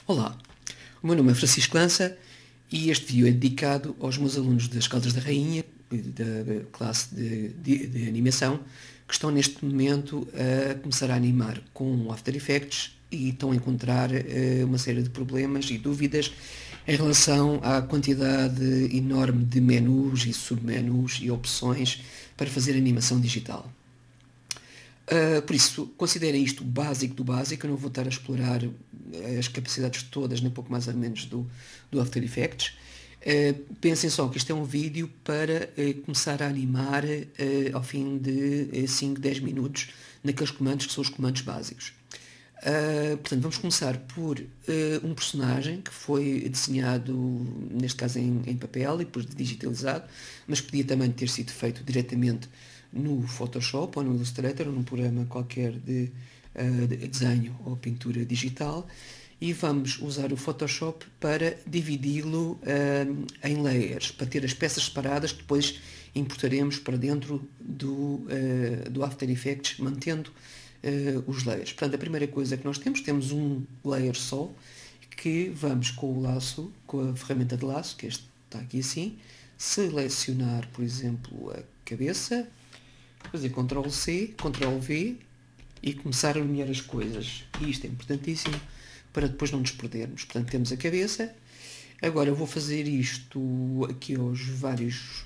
Olá, o meu nome é Francisco Lança e este vídeo é dedicado aos meus alunos das Caldas da Rainha, da classe de animação, que estão neste momento a começar a animar com After Effects e estão a encontrar uma série de problemas e dúvidas em relação à quantidade enorme de menus e submenus e opções para fazer animação digital. Por isso, considerem isto o básico do básico. Eu não vou estar a explorar as capacidades todas, nem pouco mais ou menos do After Effects. Pensem só que isto é um vídeo para começar a animar ao fim de 5, 10 minutos naqueles comandos que são os comandos básicos. Portanto, vamos começar por um personagem que foi desenhado, neste caso em papel e depois digitalizado, mas podia também ter sido feito diretamente no Photoshop ou no Illustrator ou num programa qualquer de desenho ou pintura digital, e vamos usar o Photoshop para dividi-lo em layers, para ter as peças separadas que depois importaremos para dentro do After Effects, mantendo os layers. Portanto, a primeira coisa que nós temos um layer só, que vamos com o laço, com a ferramenta de laço, que este está aqui assim, selecionar, por exemplo, a cabeça, fazer Ctrl C, Ctrl V e começar a alinhar as coisas. E isto é importantíssimo para depois não nos perdermos. Portanto, temos a cabeça. Agora eu vou fazer isto aqui aos vários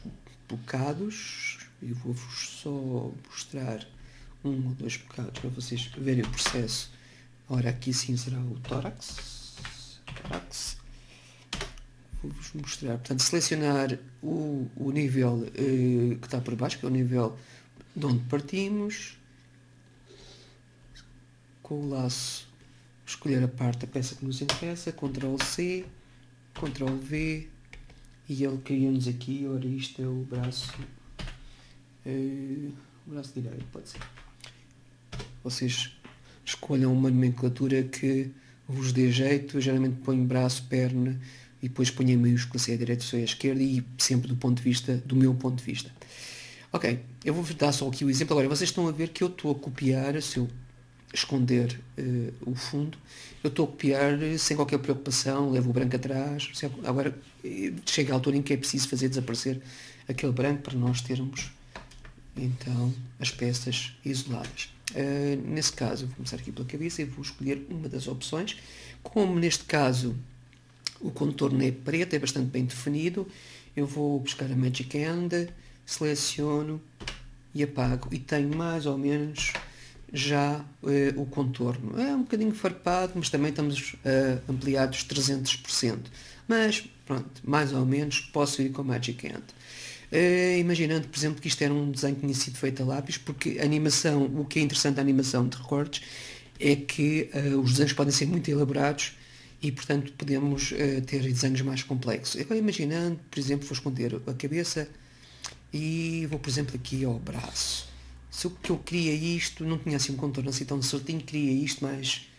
bocados. Eu vou-vos só mostrar um ou dois bocados para vocês verem o processo. Ora, aqui sim será o tórax. Vou-vos mostrar. Portanto, selecionar o nível que está por baixo, que é o nível de onde partimos, com o laço escolher a parte da peça que nos interessa, Ctrl C, Ctrl V, e ele cria-nos aqui, ora isto é o braço direito, pode ser. Vocês escolham uma nomenclatura que vos dê jeito. Eu geralmente ponho braço, perna, e depois ponho em maiúsculo se é a direita ou se é a esquerda, e sempre do meu ponto de vista. Ok, eu vou dar só aqui o exemplo. Agora, vocês estão a ver que eu estou a copiar, se eu esconder o fundo, eu estou a copiar sem qualquer preocupação, levo o branco atrás. Agora, chega a altura em que é preciso fazer desaparecer aquele branco para nós termos, então, as peças isoladas. Nesse caso, eu vou começar aqui pela cabeça e vou escolher uma das opções. Como neste caso o contorno é preto, é bastante bem definido, eu vou buscar a Magic Hand, seleciono e apago, e tenho mais ou menos já o contorno. É um bocadinho farpado, mas também estamos ampliados 300%. Mas pronto, mais ou menos posso ir com a Magic Hand. Imaginando, por exemplo, que isto era um desenho que tinha sido feito a lápis, porque a animação, o que é interessante da animação de recortes é que os desenhos podem ser muito elaborados e, portanto, podemos ter desenhos mais complexos. Agora, imaginando, por exemplo, vou esconder a cabeça e vou, por exemplo, aqui ao braço. Se o que eu queria isto, não tinha assim um contorno assim tão certinho, queria isto mais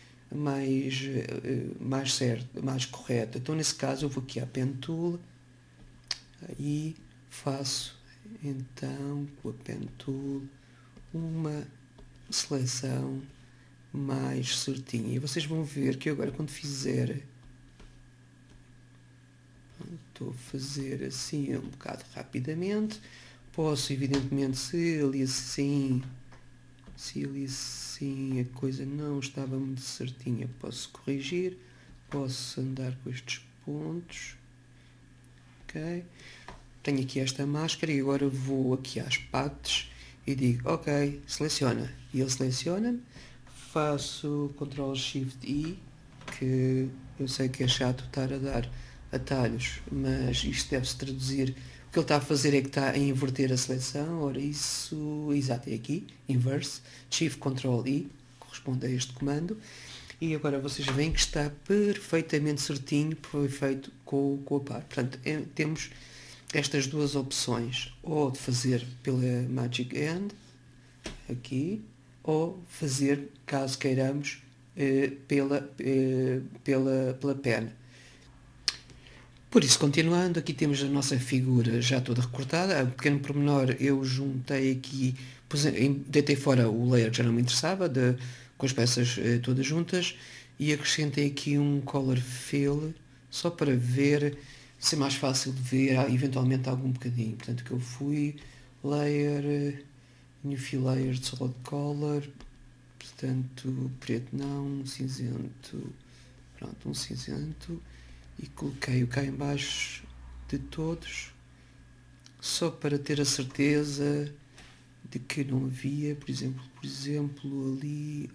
certo, mais correto. Então, nesse caso, eu vou aqui à Pen Tool e faço então com a Pen Tool uma seleção mais certinha, e vocês vão ver que agora, quando fizer, estou a fazer assim um bocado rapidamente, posso evidentemente, se ali assim a coisa não estava muito certinha, posso corrigir, posso andar com estes pontos, ok? Tenho aqui esta máscara e agora vou aqui às partes e digo ok, seleciona, e ele seleciona-me. Faço Ctrl Shift I, que eu sei que é chato estar a dar atalhos, mas isto deve-se traduzir. O que ele está a fazer é que está a inverter a seleção. Ora, isso, exato, é aqui, inverse, Shift Ctrl I, corresponde a este comando. E agora vocês veem que está perfeitamente certinho, perfeito com a par. Portanto, temos estas duas opções, ou de fazer pela Magic Hand, aqui, ou fazer, caso queiramos, pela pen. Por isso, continuando, aqui temos a nossa figura já toda recortada. A pequeno pormenor, eu juntei aqui, deitei fora o layer que já não me interessava, com as peças todas juntas, e acrescentei aqui um color fill, só para ver, ser mais fácil de ver eventualmente algum bocadinho. Portanto, que eu fui layer, new fill layers de solid color, portanto, preto não, cinzento, pronto, um cinzento, e coloquei o cá em baixo de todos, só para ter a certeza de que não havia, por exemplo,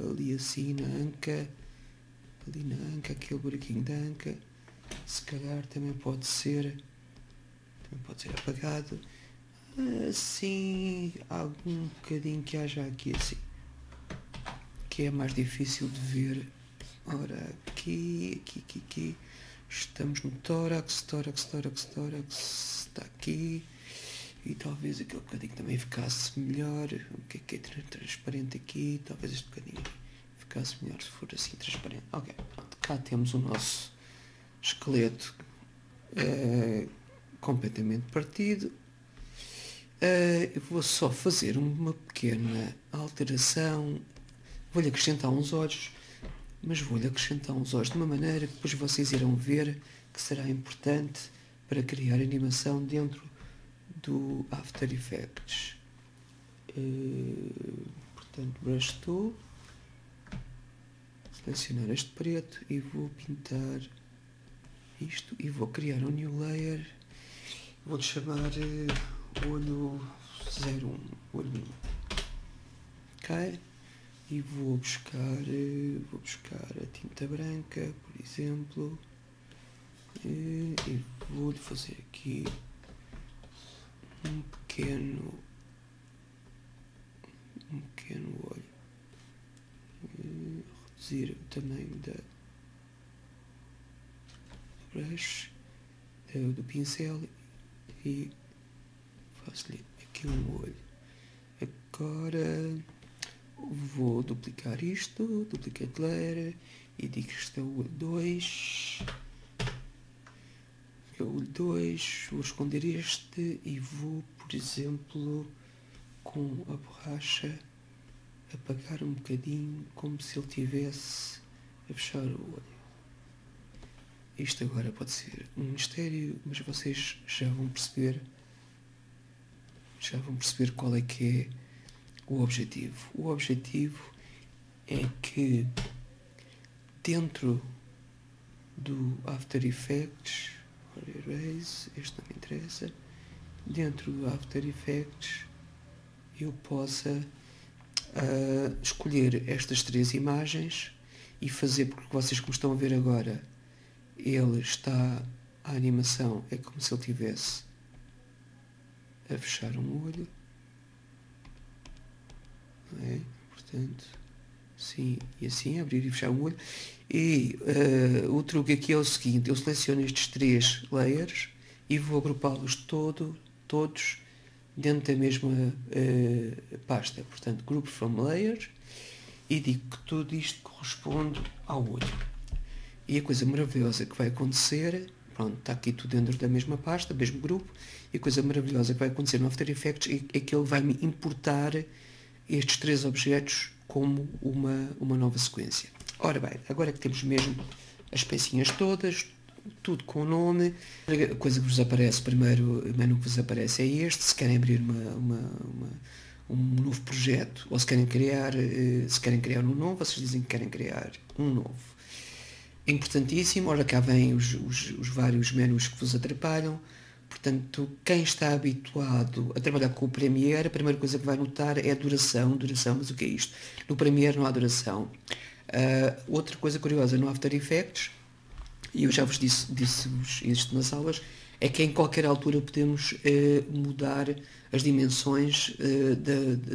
ali assim na anca, ali na anca, aquele buraquinho da anca, se calhar também pode ser apagado, assim, algum bocadinho que haja aqui assim, que é mais difícil de ver. Ora, aqui, estamos no tórax, está aqui, e talvez aquele bocadinho também ficasse melhor. O que é transparente aqui? Talvez este bocadinho ficasse melhor se for assim transparente. Ok, cá temos o nosso esqueleto completamente partido. Eu vou só fazer uma pequena alteração. Vou-lhe acrescentar uns olhos, mas vou-lhe acrescentar uns olhos de uma maneira que depois vocês irão ver que será importante para criar animação dentro do After Effects. Portanto, Brush Tool, selecionar este preto e vou pintar isto e vou criar um new layer. Vou-lhe chamar olho 01, olho 1. Ok? E vou buscar a tinta branca, por exemplo, e vou-lhe fazer aqui um pequeno olho, reduzir o tamanho do brush, do pincel, e faço-lhe aqui um olho. Agora vou duplicar isto, duplicate layer, e digo que isto é o olho 2. Vou esconder este e vou, por exemplo, com a borracha apagar um bocadinho, como se ele tivesse a fechar o olho. Isto agora pode ser um mistério, mas vocês já vão perceber qual é que é o objetivo. O objetivo é que dentro do After Effects, erase, este não me interessa, dentro do After Effects eu possa escolher estas 3 imagens e fazer, porque vocês, como estão a ver agora, a animação é como se ele tivesse a fechar um olho, não é? Portanto, sim, e assim, abrir e fechar um olho. E o truque aqui é o seguinte: eu seleciono estes 3 layers e vou agrupá-los todos dentro da mesma pasta. Portanto, group from layers, e digo que tudo isto corresponde ao olho. E a coisa maravilhosa que vai acontecer, pronto, está aqui tudo dentro da mesma pasta, mesmo grupo, e a coisa maravilhosa que vai acontecer no After Effects é que ele vai-me importar estes 3 objetos como uma nova sequência. Ora bem, agora é que temos mesmo as pecinhas todas, tudo com o nome. A coisa que vos aparece, primeiro menu que vos aparece é este. Se querem abrir um novo projeto, ou se querem criar um novo, vocês dizem que querem criar um novo. Importantíssimo. Ora, cá vêm os vários menus que vos atrapalham. Portanto, quem está habituado a trabalhar com o Premiere, a primeira coisa que vai notar é a duração, mas o que é isto? No Premiere não há duração. Outra coisa curiosa no After Effects, e eu já vos disse-vos isto nas aulas, é que em qualquer altura podemos mudar as dimensões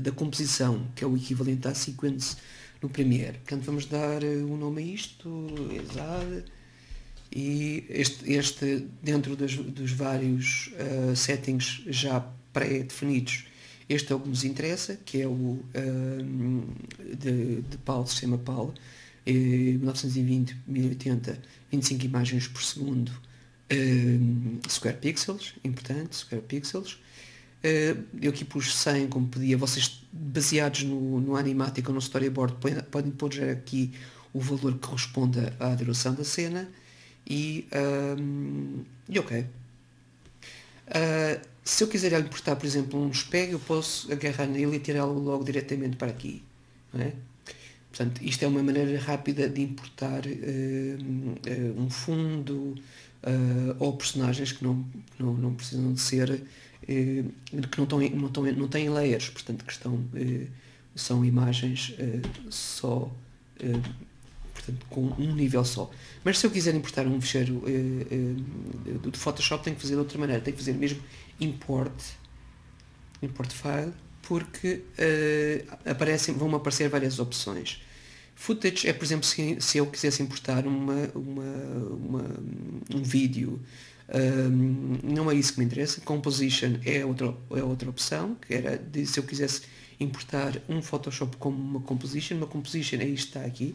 da composição, que é o equivalente à sequence no Premiere. Portanto, vamos dar um nome a isto, exato. E este dentro dos vários settings já pré-definidos, este é o que nos interessa, que é o de PAL, sistema PAL, 1920, 1080, 25 imagens por segundo, square pixels, importante, square pixels. Eu aqui pus 100 como pedia, vocês baseados no Animatic ou no Storyboard podem pôr já aqui o valor que corresponda à duração da cena e ok. Se eu quiser importar, por exemplo, um JPEG, eu posso agarrar nele e tirá-lo logo diretamente para aqui. Não é? Portanto, isto é uma maneira rápida de importar um fundo ou personagens que não precisam de ser, que não têm layers, portanto, que são imagens só, portanto, com um nível só. Mas se eu quiser importar um fecheiro do Photoshop, tenho que fazer de outra maneira, tenho que fazer mesmo import file, porque vão-me aparecer várias opções. Footage é, por exemplo, se eu quisesse importar um vídeo, não é isso que me interessa. Composition é outra opção, que era se eu quisesse importar um Photoshop como uma composition é isto que está aqui.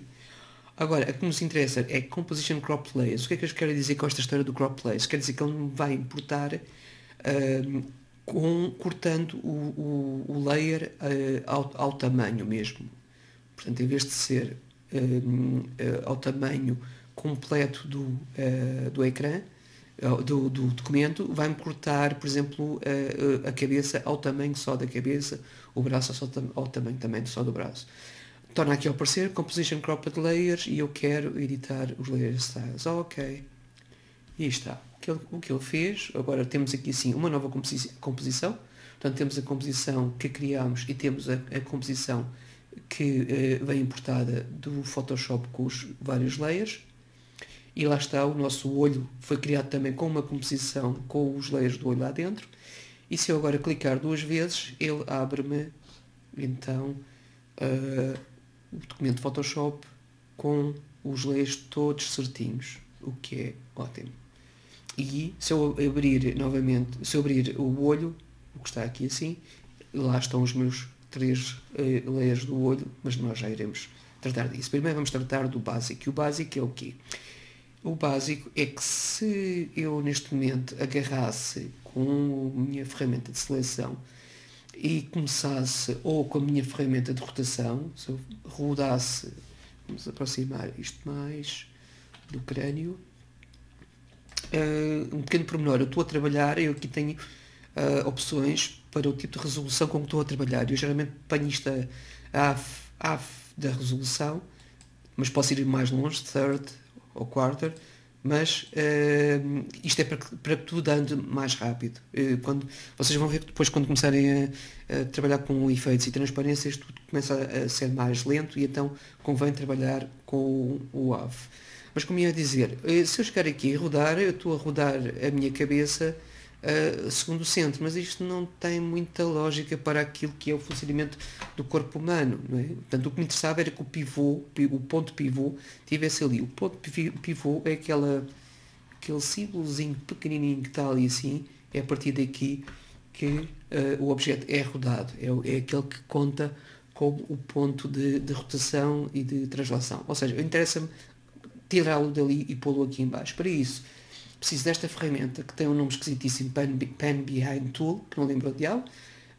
Agora, a que nos interessa é Composition Crop Layers. O que é que eu quero dizer com esta história do Crop Layers? Quer dizer que ele me vai importar cortando o layer ao tamanho mesmo. Portanto, em vez de ser ao tamanho completo do ecrã, do documento, vai-me cortar, por exemplo, a cabeça ao tamanho só da cabeça, o braço ao tamanho também só do braço. Torna aqui a aparecer Composition Cropped Layers e eu quero editar os Layer Styles. Ok. E está. O que ele fez, agora temos aqui sim uma nova composição. Portanto, temos a composição que criámos e temos a composição que vem importada do Photoshop com os vários layers. E lá está, o nosso olho foi criado também com uma composição com os layers do olho lá dentro. E se eu agora clicar 2 vezes, ele abre-me então o documento Photoshop com os layers todos certinhos, o que é ótimo. E se eu abrir novamente, se eu abrir o olho, o que está aqui assim, lá estão os meus 3 layers do olho, mas nós já iremos tratar disso. Primeiro vamos tratar do básico. E o básico é o quê? O básico é que se eu neste momento agarrasse com a minha ferramenta de seleção e começasse, ou com a minha ferramenta de rotação, se eu rodasse, vamos aproximar isto mais do crânio, um pequeno pormenor, eu estou a trabalhar, eu aqui tenho opções para o tipo de resolução com que estou a trabalhar. Eu geralmente ponho isto a half da resolução, mas posso ir mais longe, third ou quarter, mas isto é para que tudo ande mais rápido. Quando vocês vão ver que depois, quando começarem a trabalhar com efeitos e transparências, tudo começa a ser mais lento e então convém trabalhar com o half. Mas como ia dizer, se eu chegar aqui e rodar, eu estou a rodar a minha cabeça segundo o centro, mas isto não tem muita lógica para aquilo que é o funcionamento do corpo humano, não é? Portanto, o que me interessava era que o ponto pivô tivesse ali. O ponto pivô é aquele símbolozinho pequenininho que está ali assim, é a partir daqui que o objeto é rodado, é aquele que conta como o ponto de rotação e de translação. Ou seja, interessa-me tirá-lo dali e pô-lo aqui em baixo. Para isso, preciso desta ferramenta que tem um nome esquisitíssimo, Pan Behind Tool, que não lembro o diabo,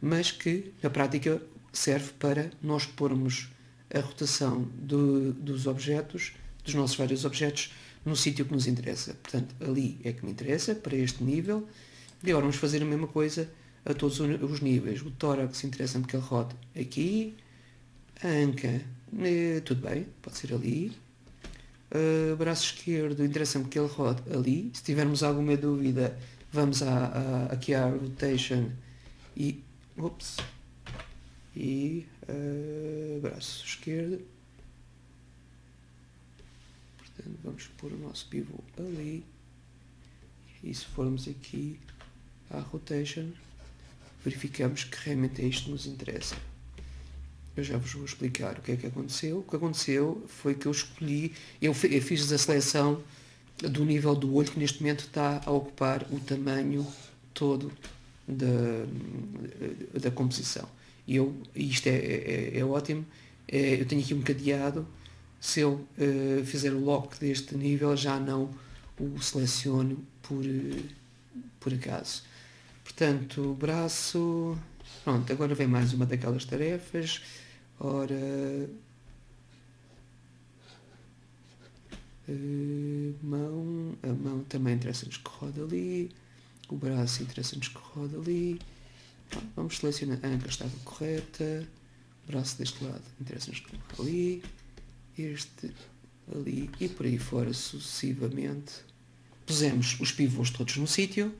mas que na prática serve para nós pormos a rotação dos objetos, dos nossos vários objetos, no sítio que nos interessa. Portanto, ali é que me interessa, para este nível. E agora vamos fazer a mesma coisa a todos os níveis. O tórax interessa-me que ele rode aqui. A anca, tudo bem, pode ser ali. Braço esquerdo, interessa-me que ele rode ali. Se tivermos alguma dúvida, vamos aqui à rotation e braço esquerdo. Portanto, vamos pôr o nosso pivô ali. E se formos aqui à rotation, verificamos que realmente é isto que nos interessa. Eu já vos vou explicar o que é que aconteceu. O que aconteceu foi que eu fiz a seleção do nível do olho que neste momento está a ocupar o tamanho todo da composição. E isto é ótimo. Eu tenho aqui um cadeado. Se eu fizer o lock deste nível, já não o seleciono por acaso. Portanto, braço... Pronto, agora vem mais uma daquelas tarefas. Ora, A mão também interessa-nos que roda ali. O braço interessa-nos que roda ali. Vamos selecionar a anca estava correta. O braço deste lado interessa-nos que roda ali. Este ali e por aí fora sucessivamente. Pusemos os pivôs todos no sítio.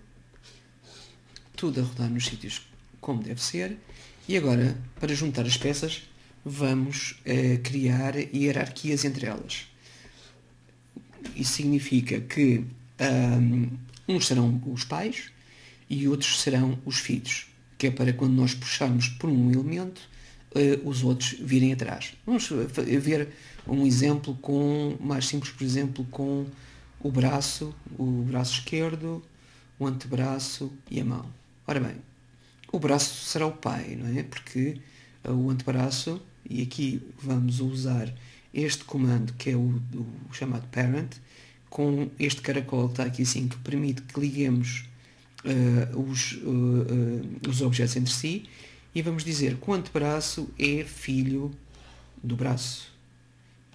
Tudo a rodar nos sítios como deve ser. E agora, para juntar as peças, vamos criar hierarquias entre elas. Isso significa que uns serão os pais e outros serão os filhos, que é para quando nós puxarmos por um elemento, os outros virem atrás. Vamos ver um exemplo mais simples, por exemplo, com o braço esquerdo, o antebraço e a mão. Ora bem, o braço será o pai, não é? Porque o antebraço, e aqui vamos usar este comando que é o chamado parent, com este caracol que está aqui assim, que permite que liguemos os objetos entre si, e vamos dizer que o antebraço é filho do braço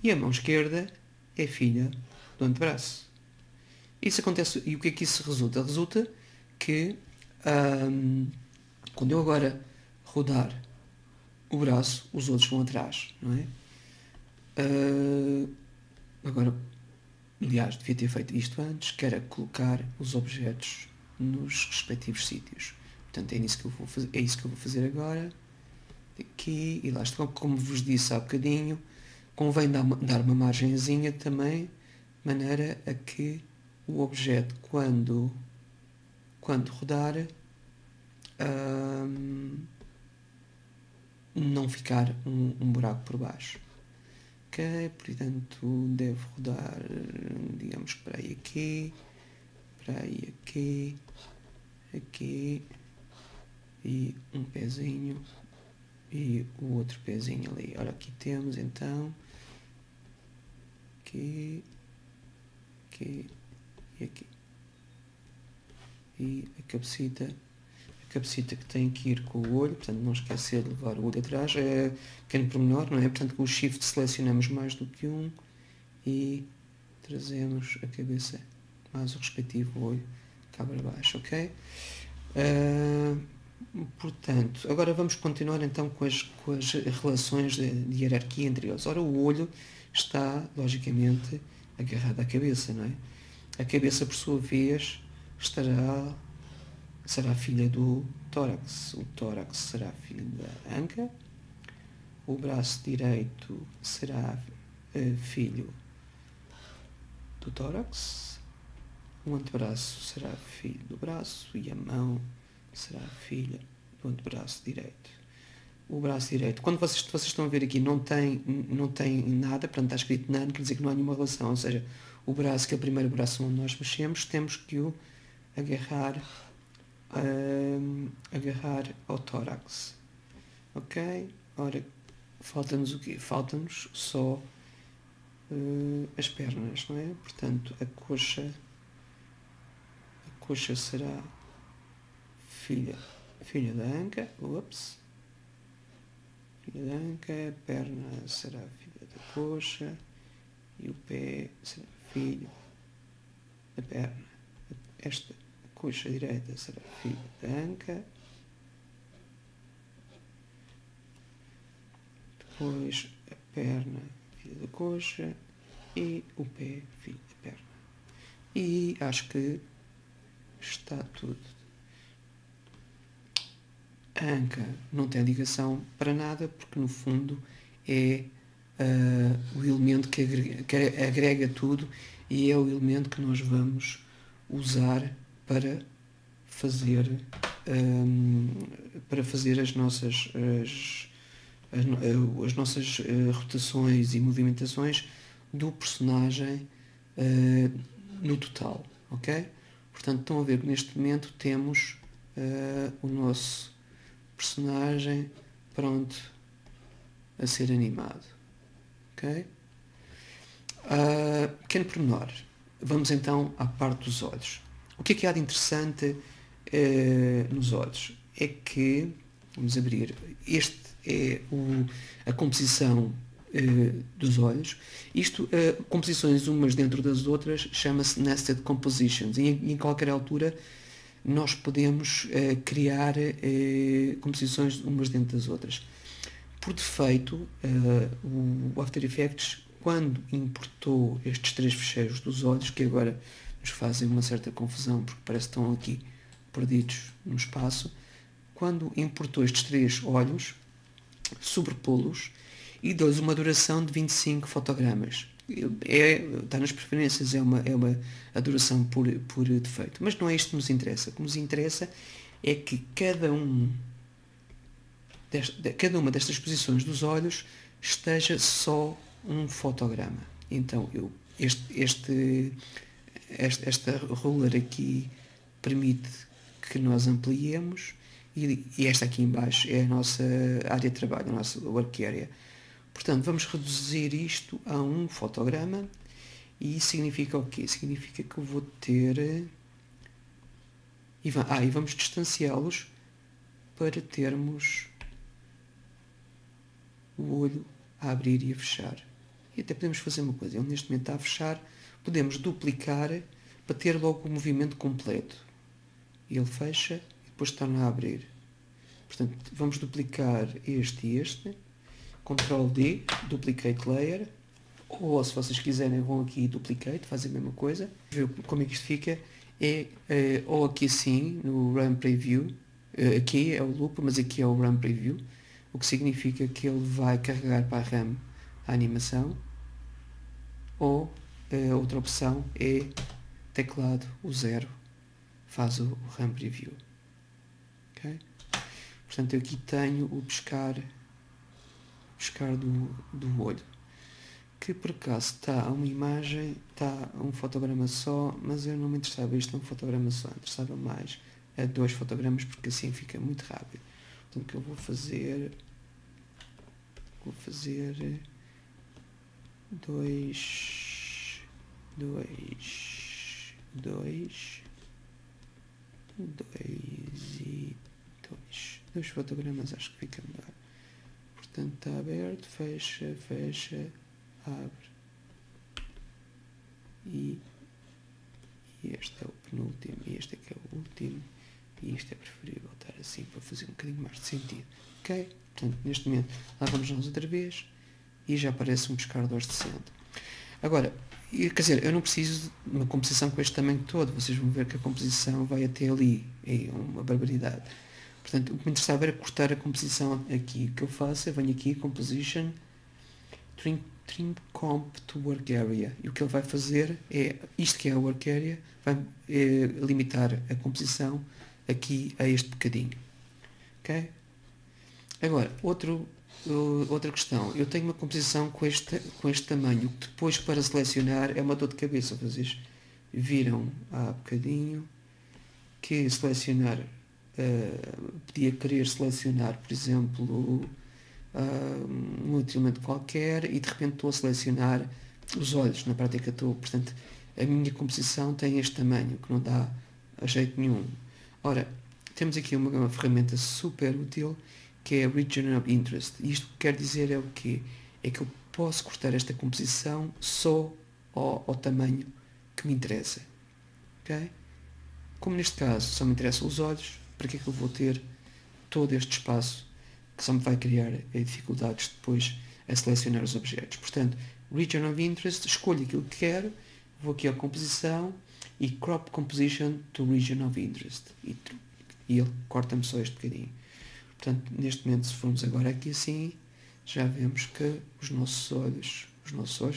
e a mão esquerda é filha do antebraço. Isso acontece, e o que é que isso resulta? Resulta que quando eu agora rodar o braço, os outros vão atrás, não é? Agora, aliás, devia ter feito isto antes, que era colocar os objetos nos respectivos sítios. Portanto, é isso que eu vou fazer agora. Aqui, e lá está, como vos disse há bocadinho, convém dar uma margenzinha também, de maneira a que o objeto, quando rodar, não ficar um buraco por baixo. Ok, portanto deve rodar, digamos, para aí aqui e um pezinho e o outro pezinho ali. Ora, aqui temos então aqui e aqui, e a cabecita que tem que ir com o olho, portanto não esquecer de levar o olho atrás, é pequeno pormenor, não é? Portanto com o shift selecionamos mais do que um e trazemos a cabeça mais o respectivo olho cá para baixo, ok? Portanto, agora vamos continuar então com as relações de hierarquia entre eles. Ora, o olho está logicamente agarrado à cabeça, não é? A cabeça, por sua vez, será filha do tórax. O tórax será filho da anca. O braço direito será filho do tórax. O antebraço será filho do braço e a mão será filha do antebraço direito. O braço direito, quando vocês estão a ver aqui, não tem nada, portanto está escrito none, quer dizer que não há nenhuma relação, ou seja, o braço, que é o primeiro braço onde nós mexemos, temos que o agarrar ao tórax. Ok? Ora, falta-nos o quê? Falta-nos só as pernas, não é? Portanto, a coxa será filha da anca, filha da anca, a perna será filha da coxa e o pé será filho da perna. Esta coxa direita será filha da anca, depois a perna filha da coxa e o pé filho da perna. E acho que está tudo. A anca não tem ligação para nada, porque no fundo é o elemento que agrega tudo e é o elemento que nós vamos usar para fazer as nossas rotações e movimentações do personagem no total, ok? Portanto, estão a ver que neste momento temos o nosso personagem pronto a ser animado, ok? Pequeno pormenor. Vamos então à parte dos olhos. O que há de interessante nos olhos? É que, vamos abrir, este é a composição dos olhos. Isto, composições umas dentro das outras, chama-se nested compositions. E em qualquer altura nós podemos criar composições umas dentro das outras. Por defeito, o After Effects, quando importou estes 3 ficheiros dos olhos, que agora nos fazem uma certa confusão porque parece que estão aqui perdidos no espaço, quando importou estes 3 olhos, sobrepô-los e dou-lhes uma duração de 25 fotogramas. Está nas preferências, a duração por defeito. Mas não é isto que nos interessa. O que nos interessa é que cada uma destas posições dos olhos esteja só um fotograma. Então, esta ruler aqui permite que nós ampliemos e esta aqui em baixo é a nossa área de trabalho, a nossa work area. Portanto, vamos reduzir isto a um fotograma e isso significa o quê? Significa que eu vou ter... E vamos distanciá-los para termos o olho a abrir e a fechar. E até podemos fazer uma coisa, ele neste momento está a fechar, podemos duplicar para ter logo o movimento completo. Ele fecha e depois torna a abrir. Portanto, vamos duplicar este e este. Ctrl D, Duplicate Layer. Ou se vocês quiserem, vão aqui e Duplicate, fazem a mesma coisa. Ver como é que isto fica. Ou aqui assim, no Run Preview. Aqui é o Loop, mas aqui é o Run Preview. O que significa que ele vai carregar para a RAM a animação. Ou a outra opção é teclado, o 0, faz o RAM Preview. Okay? Portanto, eu aqui tenho o pescar do olho, que por acaso está a uma imagem, está a um fotograma só, mas eu não me interessava isto a um fotograma só, interessava mais a 2 fotogramas, porque assim fica muito rápido. Então o que eu vou fazer 2 e 2. 2 fotogramas acho que fica melhor. Portanto, está aberto, fecha, abre. E este é o penúltimo, e este é que é o último. E isto é preferível estar assim para fazer um bocadinho mais de sentido. Ok? Portanto, neste momento, lá vamos nós outra vez e já aparece um pescar de olhos decente. Agora, quer dizer, eu não preciso de uma composição com este tamanho todo. Vocês vão ver que a composição vai até ali. É uma barbaridade. Portanto, o que me interessava era cortar a composição aqui. O que eu faço? Eu venho aqui, Composition, Trim Comp to Work Area. E o que ele vai fazer é, isto que é a Work Area, vai limitar a composição aqui a este bocadinho. Ok? Agora, outra questão. Eu tenho uma composição com este tamanho, que depois para selecionar é uma dor de cabeça. Vocês viram há bocadinho que selecionar, podia querer selecionar, por exemplo, um outro elemento qualquer e de repente estou a selecionar os olhos. Na prática portanto, a minha composição tem este tamanho, que não dá a jeito nenhum. Ora, temos aqui uma ferramenta super útil, que é a Region of Interest. E isto quer dizer é o quê? É que eu posso cortar esta composição só ao tamanho que me interessa. Okay? Como neste caso só me interessam os olhos, para que é que eu vou ter todo este espaço que só me vai criar dificuldades depois a selecionar os objetos? Portanto, Region of Interest, escolho aquilo que quero, vou aqui à composição e Crop Composition to Region of Interest. E ele corta-me só este bocadinho. Portanto, neste momento, se formos agora aqui assim, já vemos que os nossos olhos,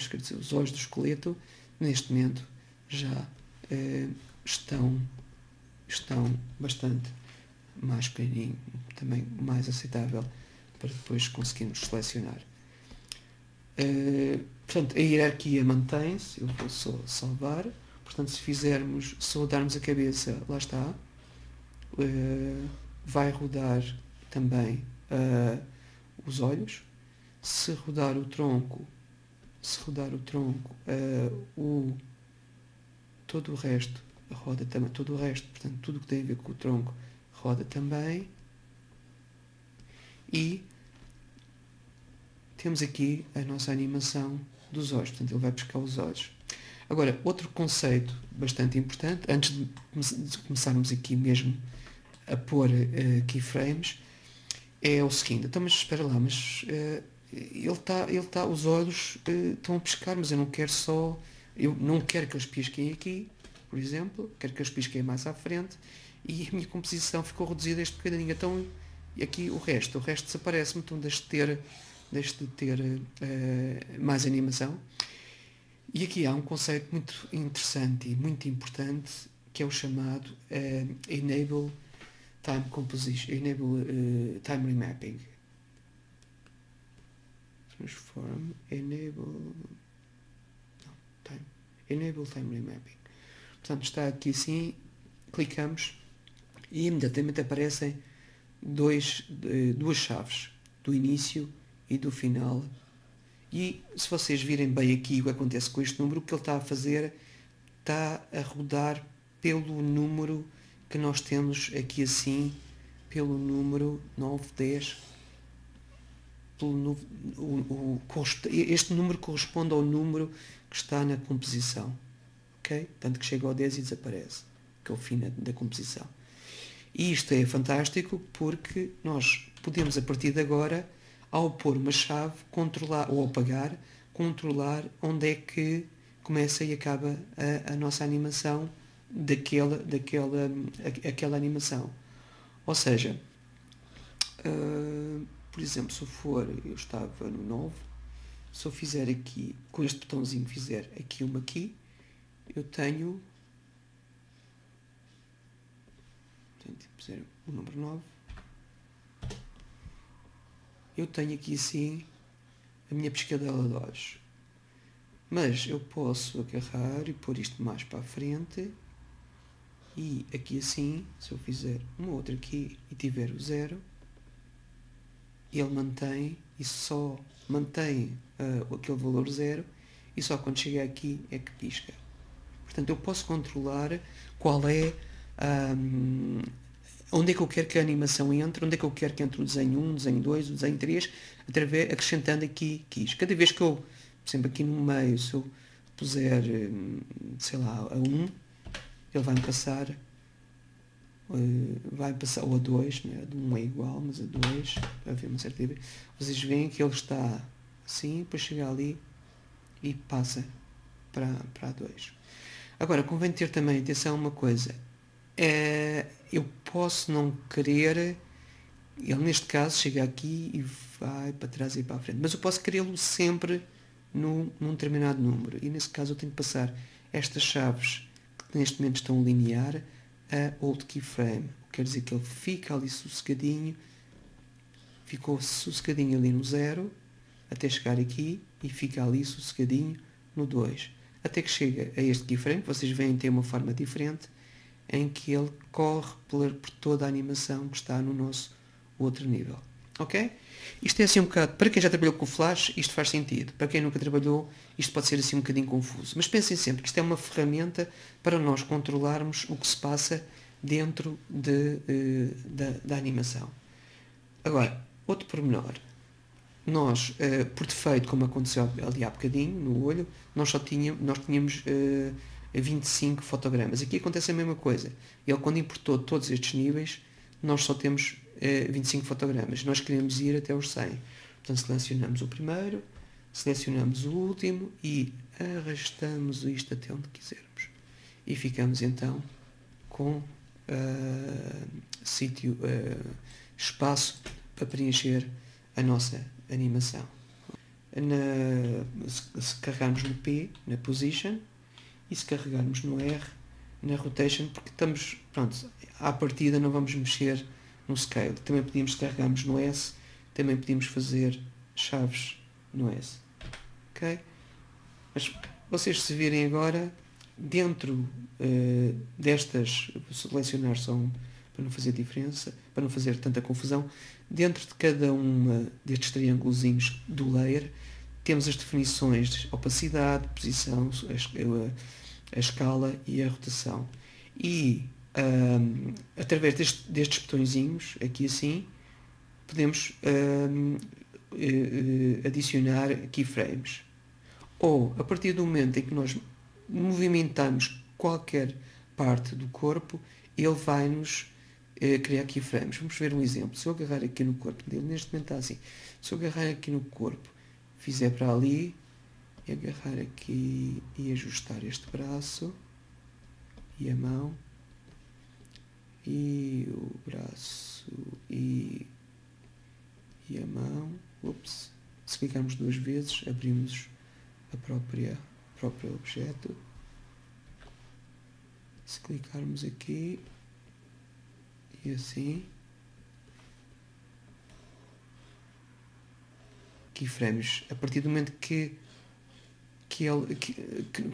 quer dizer, os olhos do esqueleto, neste momento já estão bastante mais pequenininho, também mais aceitável para depois conseguirmos selecionar. Portanto, a hierarquia mantém-se, eu vou só salvar. Portanto, se fizermos, se rodarmos a cabeça, lá está, vai rodar também os olhos. Se rodar o tronco, todo o resto roda também, todo o resto, portanto, tudo o que tem a ver com o tronco roda também. E temos aqui a nossa animação dos olhos, portanto ele vai buscar os olhos. Agora, outro conceito bastante importante, antes de começarmos aqui mesmo a pôr keyframes, é o seguinte. Então, mas espera lá, mas os olhos estão a piscar, mas eu não quero que eles pisquem aqui, por exemplo, quero que eles pisquem mais à frente, e a minha composição ficou reduzida a este bocadinho. Então, aqui o resto desaparece-me, então deixo de ter mais animação. E aqui há um conceito muito interessante e muito importante, que é o chamado Enable Time Composition, Enable Time Remapping. Transform, Enable Time Remapping. Portanto, está aqui assim, clicamos e imediatamente aparecem duas chaves, do início e do final. E se vocês virem bem aqui o que acontece com este número, o que ele está a fazer, está a rodar pelo número que nós temos aqui assim, pelo número 9, 10. Este número corresponde ao número que está na composição. Ok? Tanto que chega ao 10 e desaparece, que é o fim da composição. E isto é fantástico porque nós podemos, a partir de agora, ao pôr uma chave, controlar, ou apagar, controlar onde é que começa e acaba a nossa animação daquela animação. Ou seja, por exemplo, se eu estava no 9, se eu fizer aqui, com este botãozinho, fizer aqui uma aqui, eu tenho o número 9, eu tenho aqui assim a minha piscadela de olhos. Mas eu posso agarrar e pôr isto mais para a frente, e aqui assim, se eu fizer uma outra aqui e tiver o 0, ele mantém e só mantém aquele valor 0, e só quando chega aqui é que pisca. Portanto, eu posso controlar qual é onde é que eu quero que a animação entre, onde é que eu quero que entre o desenho 1, o desenho 2, o desenho 3, acrescentando aqui keys. Cada vez que eu, por exemplo, aqui no meio, se eu puser, sei lá, a 1, ele vai-me passar, ou a 2, né? A 1 é igual, mas a 2, vai haver uma certa diferença. Vocês veem que ele está assim, depois chega ali e passa para a 2. Agora, convém ter também atenção a uma coisa. Eu posso não querer, ele neste caso chega aqui e vai para trás e para a frente, mas eu posso querê-lo sempre num determinado número, e nesse caso eu tenho que passar estas chaves que neste momento estão a linear a Old Keyframe. Quer dizer que ele fica ali sossegadinho, ficou sossegadinho ali no 0, até chegar aqui, e fica ali sossegadinho no 2, até que chega a este keyframe, que vocês veem ter uma forma diferente, em que ele corre por toda a animação que está no nosso outro nível. Ok? Isto é assim um bocado, para quem já trabalhou com Flash, isto faz sentido. Para quem nunca trabalhou, isto pode ser assim um bocadinho confuso. Mas pensem sempre que isto é uma ferramenta para nós controlarmos o que se passa dentro da animação. Agora, outro pormenor. Nós, por defeito, como aconteceu ali há bocadinho, no olho, nós tínhamos 25 fotogramas. Aqui acontece a mesma coisa. Ele, quando importou todos estes níveis, nós só temos 25 fotogramas. Nós queremos ir até os 100. Portanto, selecionamos o primeiro, selecionamos o último e arrastamos isto até onde quisermos. E ficamos então com espaço para preencher a nossa animação. Se carregarmos no P, na Position, e se carregarmos no R, na Rotation, porque estamos, pronto, à partida não vamos mexer no Scale. Também podíamos, se carregarmos no S, também podíamos fazer chaves no S. Ok? Mas vocês, se virem agora, dentro destas, vou selecionar só para não fazer diferença, para não fazer tanta confusão, dentro de cada uma destes triângulozinhos do layer, temos as definições de opacidade, posição, a escala e a rotação. E através destes botõezinhos, aqui assim, podemos adicionar keyframes. Ou, a partir do momento em que nós movimentamos qualquer parte do corpo, ele vai-nos criar keyframes. Vamos ver um exemplo. Se eu agarrar aqui no corpo dele, neste momento está assim. Se eu agarrar aqui no corpo, fizer para ali, e agarrar aqui e ajustar este braço, e a mão, e o braço, e a mão. Ups. Se clicarmos 2 vezes, abrimos a próprio objeto. Se clicarmos aqui e assim, keyframes, a partir do momento que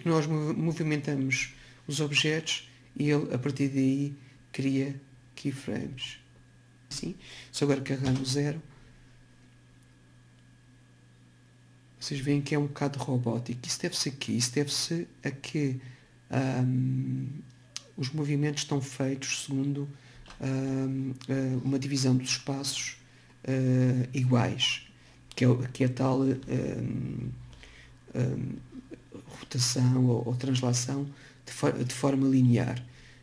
nós movimentamos os objetos, ele a partir daí cria keyframes. Assim, se agora carregar no 0, vocês veem que é um bocado robótico. Isso deve-se a quê? Isso deve-se a que os movimentos estão feitos segundo uma divisão dos espaços iguais, que é tal rotação ou translação de forma linear.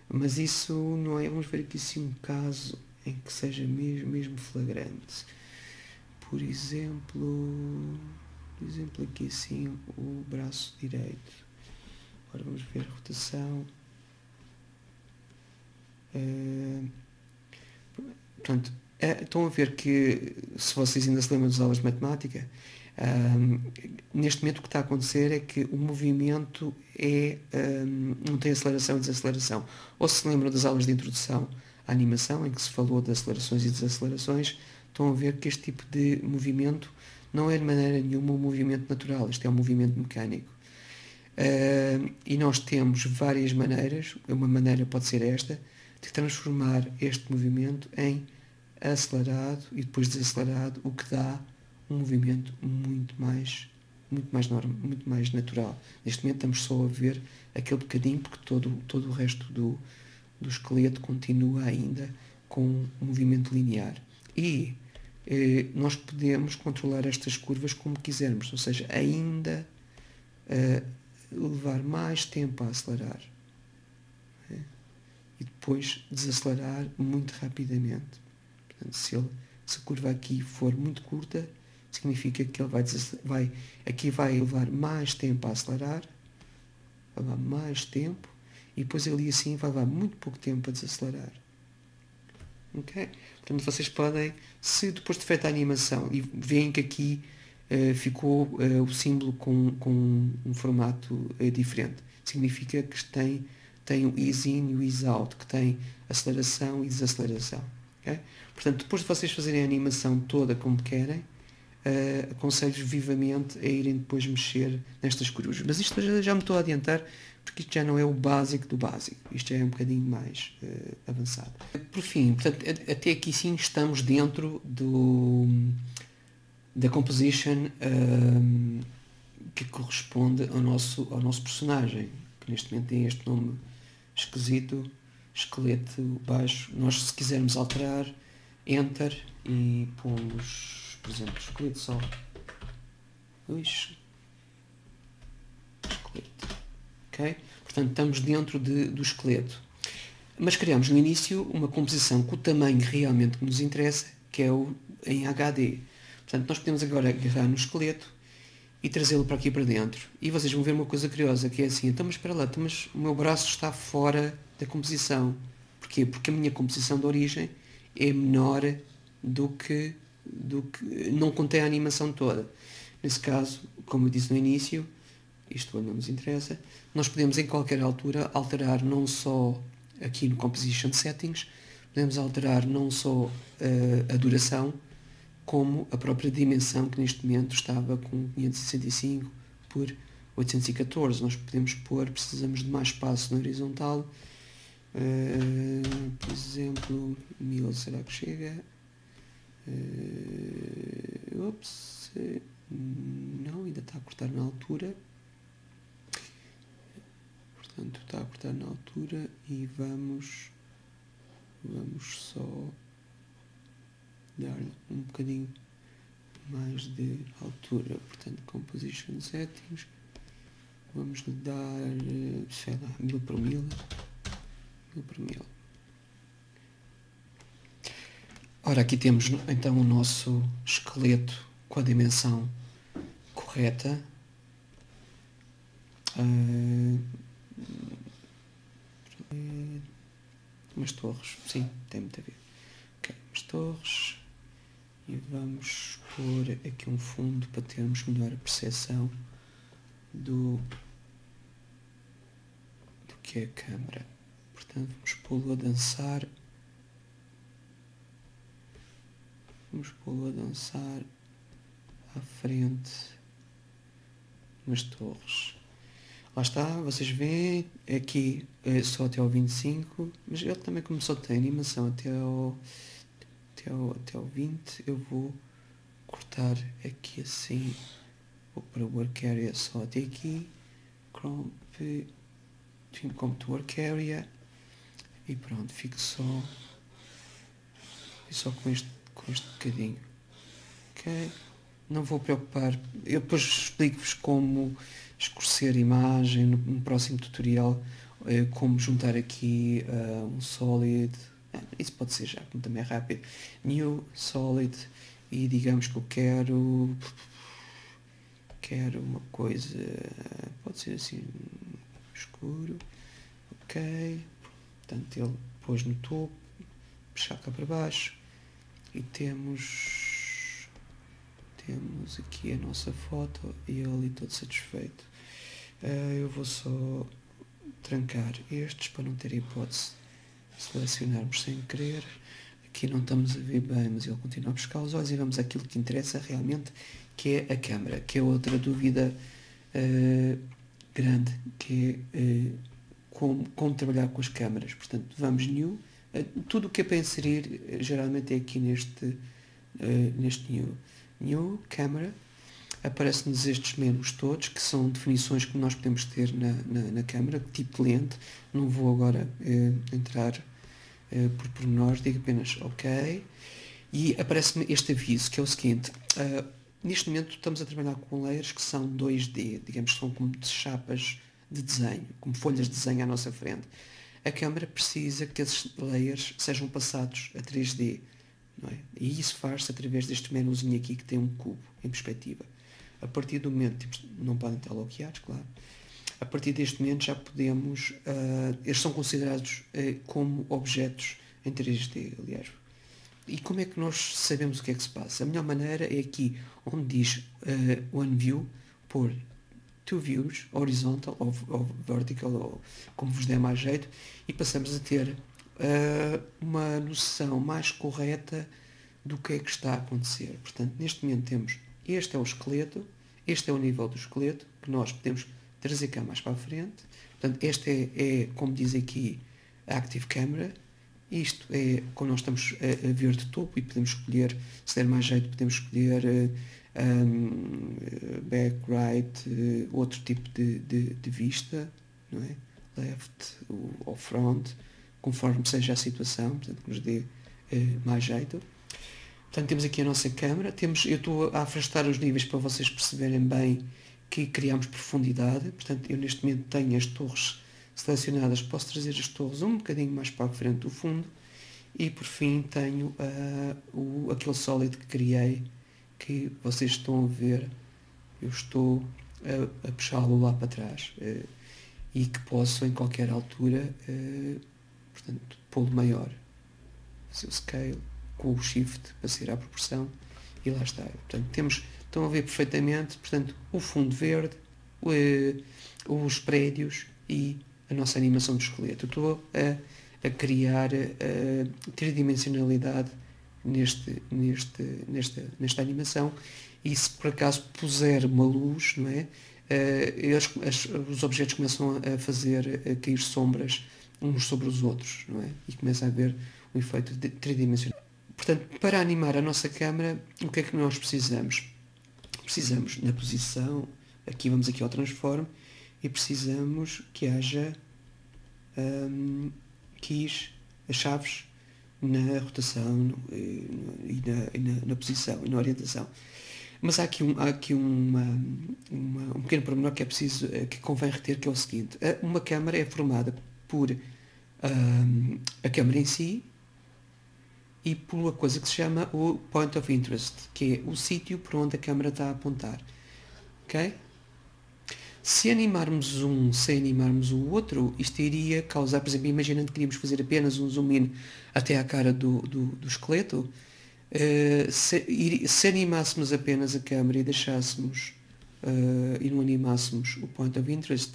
Mas isso não é. Vamos ver aqui sim um caso em que seja mesmo flagrante. Por exemplo aqui assim, o braço direito. Agora vamos ver a rotação. Portanto, estão a ver que, se vocês ainda se lembram das aulas de matemática, neste momento o que está a acontecer é que o movimento não tem aceleração e desaceleração. Ou se lembram das aulas de introdução à animação, em que se falou de acelerações e desacelerações, estão a ver que este tipo de movimento não é de maneira nenhuma um movimento natural, isto é um movimento mecânico. E nós temos várias maneiras, uma maneira pode ser esta, de transformar este movimento em acelerado e depois desacelerado, o que dá um movimento muito mais natural. Neste momento estamos só a ver aquele bocadinho, porque todo o resto do esqueleto continua ainda com um movimento linear. E nós podemos controlar estas curvas como quisermos, ou seja, ainda levar mais tempo a acelerar e depois desacelerar muito rapidamente. Portanto, se a curva aqui for muito curta, significa que ele vai levar mais tempo a acelerar, vai levar mais tempo, e depois ali assim vai levar muito pouco tempo a desacelerar. Ok? Portanto, vocês podem, se depois de feita a animação, e veem que aqui ficou o símbolo com um formato diferente, significa que tem o ease in e o ease out, que tem aceleração e desaceleração. Okay? Portanto, depois de vocês fazerem a animação toda como querem, aconselho-vos vivamente a irem depois mexer nestas curvas. Mas isto já me estou a adiantar, porque isto já não é o básico do básico. Isto já é um bocadinho mais avançado. Por fim, portanto, até aqui sim estamos dentro da composition que corresponde ao nosso personagem, que neste momento tem este nome esquisito, esqueleto baixo. Nós, se quisermos alterar, enter e pomos, por exemplo, esqueleto só. Esqueleto. Ok? Portanto, estamos dentro do esqueleto. Mas criamos no início uma composição com o tamanho realmente que nos interessa, que é em HD. Portanto, nós podemos agora agarrar no esqueleto e trazê-lo para aqui para dentro. E vocês vão ver uma coisa curiosa, que é assim, então, mas espera lá, mas o meu braço está fora da composição. Porquê? Porque a minha composição de origem é menor do que não contém a animação toda. Nesse caso, como eu disse no início, isto não nos interessa, nós podemos em qualquer altura alterar não só aqui no Composition Settings, podemos alterar não só a duração, como a própria dimensão, que neste momento estava com 565 por 814. Nós podemos precisamos de mais espaço na horizontal, por exemplo, 1000, será que chega? Não, ainda está a cortar na altura. Portanto, está a cortar na altura e vamos só dar um bocadinho mais de altura, portanto Composition Settings, vamos lhe dar, sei lá, 1000 por 1000, 1000 por 1000. Ora, aqui temos então o nosso esqueleto com a dimensão correta. Umas torres, sim, tem muito a ver. Ok, umas torres. E vamos pôr aqui um fundo para termos melhor a percepção do que é a câmara. Portanto, vamos pô-lo a dançar. Vamos pô-lo a dançar à frente nas torres. Lá está, vocês veem, aqui é só até ao 25, mas ele também começou a ter animação até ao 20. Eu vou cortar aqui assim, vou para o work area só até aqui, crop to work area, e pronto, fico só com este bocadinho. Ok? Não vou preocupar, eu depois explico-vos como escurecer a imagem no próximo tutorial, como juntar aqui um solid, isso pode ser já, como também é rápido, new solid, e digamos que eu quero uma coisa, pode ser assim, escuro, ok, portanto ele pôs no topo, puxar cá para baixo, e temos aqui a nossa foto e ele ali todo satisfeito. Eu vou só trancar estes para não ter hipótese de selecionarmos sem querer. Aqui não estamos a ver bem, mas ele continua a buscar os olhos, e vamos àquilo que interessa realmente, que é a câmera, que é outra dúvida grande, que é como trabalhar com as câmaras. Portanto, vamos new, tudo o que é para inserir geralmente é aqui neste new camera. Aparecem-nos estes menus todos, que são definições que nós podemos ter na câmera, tipo de lente. Não vou agora entrar por pormenores, digo apenas ok. E aparece-me este aviso, que é o seguinte: neste momento estamos a trabalhar com layers que são 2D, digamos que são como chapas de desenho, como folhas de desenho à nossa frente. A câmera precisa que esses layers sejam passados a 3D. Não é? E isso faz-se através deste menuzinho aqui que tem um cubo em perspectiva. A partir do momento, não podem estar bloqueados, claro. A partir deste momento já podemos, eles são considerados como objetos em 3D, aliás. E como é que nós sabemos o que é que se passa? A melhor maneira é aqui onde diz One View, pôr Two Views, horizontal ou vertical, ou como vos der mais jeito, e passamos a ter uma noção mais correta do que é que está a acontecer. Portanto, neste momento temos, este é o esqueleto, este é o nível do esqueleto, que nós podemos trazer cá mais para a frente. Portanto, este é como diz aqui, a Active Camera. Isto é quando nós estamos a ver de topo, e podemos escolher, se der mais jeito, podemos escolher back, right, outro tipo de vista, não é? Left ou front, conforme seja a situação, portanto, que nos dê mais jeito. Portanto, temos aqui a nossa câmera, eu estou a afastar os níveis para vocês perceberem bem que criamos profundidade. Portanto, eu neste momento tenho as torres selecionadas, posso trazer as torres um bocadinho mais para a frente do fundo, e por fim tenho aquele sólido que criei, que vocês estão a ver, eu estou a puxá-lo lá para trás, e que posso em qualquer altura, portanto, pô-lo maior, fazer o scale com o shift para sair à proporção, e lá está. Portanto, estão a ver perfeitamente, portanto, o fundo verde, os prédios e a nossa animação do esqueleto. Eu estou a criar tridimensionalidade nesta animação, e se por acaso puser uma luz, não é? Os objetos começam a fazer cair sombras uns sobre os outros, não é? E começa a haver um efeito tridimensional. Portanto, para animar a nossa câmera, o que é que nós precisamos? Precisamos na posição, vamos aqui ao transform, e precisamos que haja keys, as chaves, na rotação e na posição e na orientação. Mas há aqui um pequeno pormenor que é preciso, que convém reter, que é o seguinte. Uma câmara é formada por a câmara em si e por uma coisa que se chama o point of interest, que é o sítio por onde a câmara está a apontar. Ok? Se animarmos um sem animarmos o outro, isto iria causar, por exemplo, imaginando que queríamos fazer apenas um zoom in até à cara do esqueleto, se animássemos apenas a câmera e deixássemos e não animássemos o point of interest,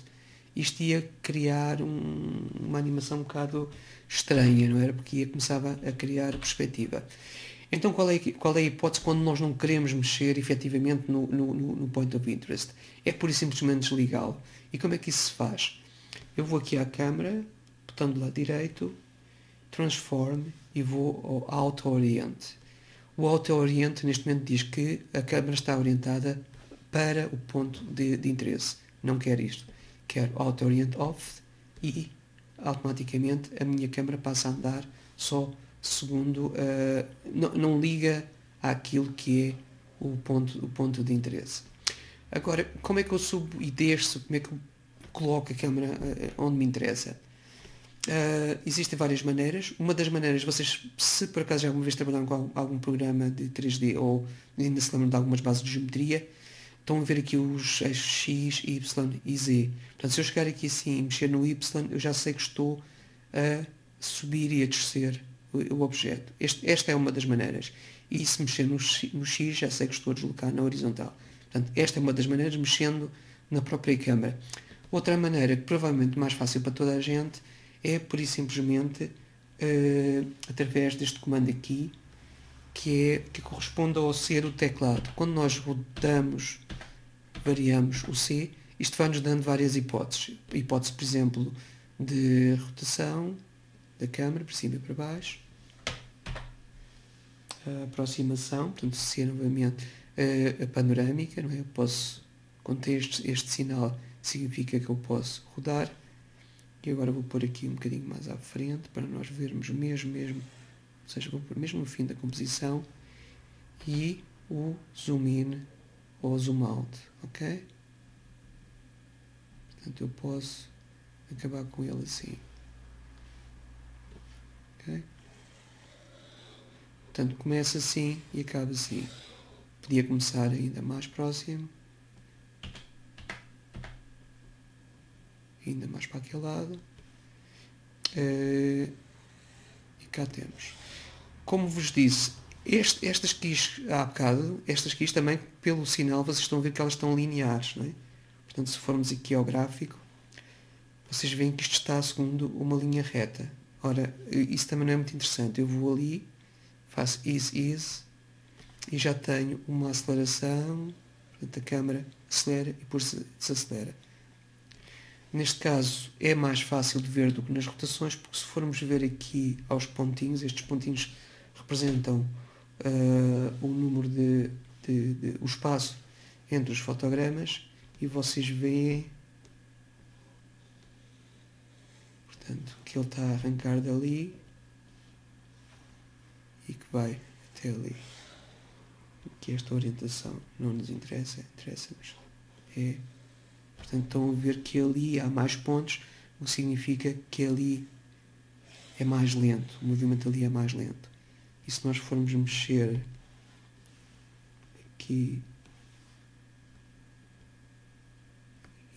isto ia criar uma animação um bocado estranha, não era? Porque ia começar a criar perspectiva. Então qual é a hipótese quando nós não queremos mexer efetivamente no point of interest? É pura e simplesmente desligá-lo. E como é que isso se faz? Eu vou aqui à câmera, botão do lado direito, transform e vou ao auto orient. O auto orient neste momento diz que a câmera está orientada para o ponto de interesse. Não quer isto. Quer auto orient off e automaticamente a minha câmera passa a andar só segundo, não liga àquilo que é o ponto de interesse. Agora, como é que eu subo e desço, como é que eu coloco a câmera onde me interessa? Existem várias maneiras. Uma das maneiras, vocês, se por acaso já alguma vez trabalharam com algum programa de 3D ou ainda se lembram de algumas bases de geometria, estão a ver aqui os eixos X, Y e Z. Portanto, se eu chegar aqui assim e mexer no Y, eu já sei que estou a subir e a descer o objeto. Esta é uma das maneiras. E se mexer no X, já sei que estou a deslocar na horizontal. Portanto, esta é uma das maneiras, mexendo na própria câmera. Outra maneira, que provavelmente mais fácil para toda a gente, é por e simplesmente através deste comando aqui, que corresponde ao ser o teclado. Quando nós rodamos, variamos o C, isto vai-nos dando várias hipóteses. Hipótese, por exemplo, de rotação da câmera, para cima e para baixo. A aproximação, portanto, se é novamente a panorâmica, não é? Eu posso, quando tem este sinal, significa que eu posso rodar. E agora vou pôr aqui um bocadinho mais à frente, para nós vermos mesmo, ou seja, vou pôr mesmo no fim da composição, e o zoom in ou zoom out, ok? Portanto, eu posso acabar com ele assim. Ok? Portanto, começa assim e acaba assim. Podia começar ainda mais próximo. Ainda mais para aquele lado. E cá temos. Como vos disse, estas keys há bocado, estas keys também, pelo sinal, vocês estão a ver que elas estão lineares, não é? Portanto, se formos aqui ao gráfico, vocês veem que isto está segundo uma linha reta. Ora, isso também não é muito interessante. Eu vou ali, faço is, e já tenho uma aceleração, portanto a câmera acelera e depois desacelera. Neste caso é mais fácil de ver do que nas rotações, porque se formos ver aqui aos pontinhos, estes pontinhos representam o número o espaço entre os fotogramas, e vocês veem, portanto, que ele está a arrancar dali e que vai até ali. Que esta orientação não nos interessa, interessa-nos é, portanto, estão a ver que ali há mais pontos, o que significa que ali é mais lento, o movimento ali é mais lento. E se nós formos mexer aqui,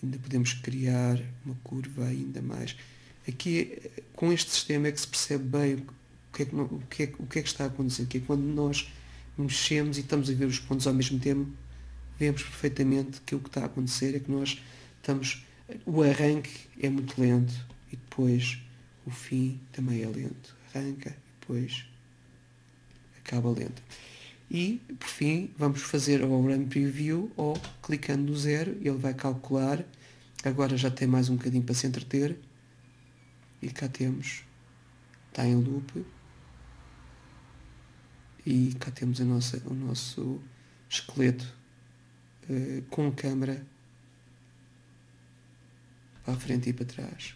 ainda podemos criar uma curva ainda mais. Aqui, com este sistema, é que se percebe bem o que é que está a acontecer, que é quando nós mexemos e estamos a ver os pontos ao mesmo tempo, vemos perfeitamente que o que está a acontecer é que nós estamos, o arranque é muito lento e depois o fim também é lento, arranca e depois acaba lento. E por fim vamos fazer o Run Preview, ou clicando no 0 ele vai calcular. Agora já tem mais um bocadinho para se entreter e cá temos, está em loop. E cá temos o nosso esqueleto com a câmera para a frente e para trás.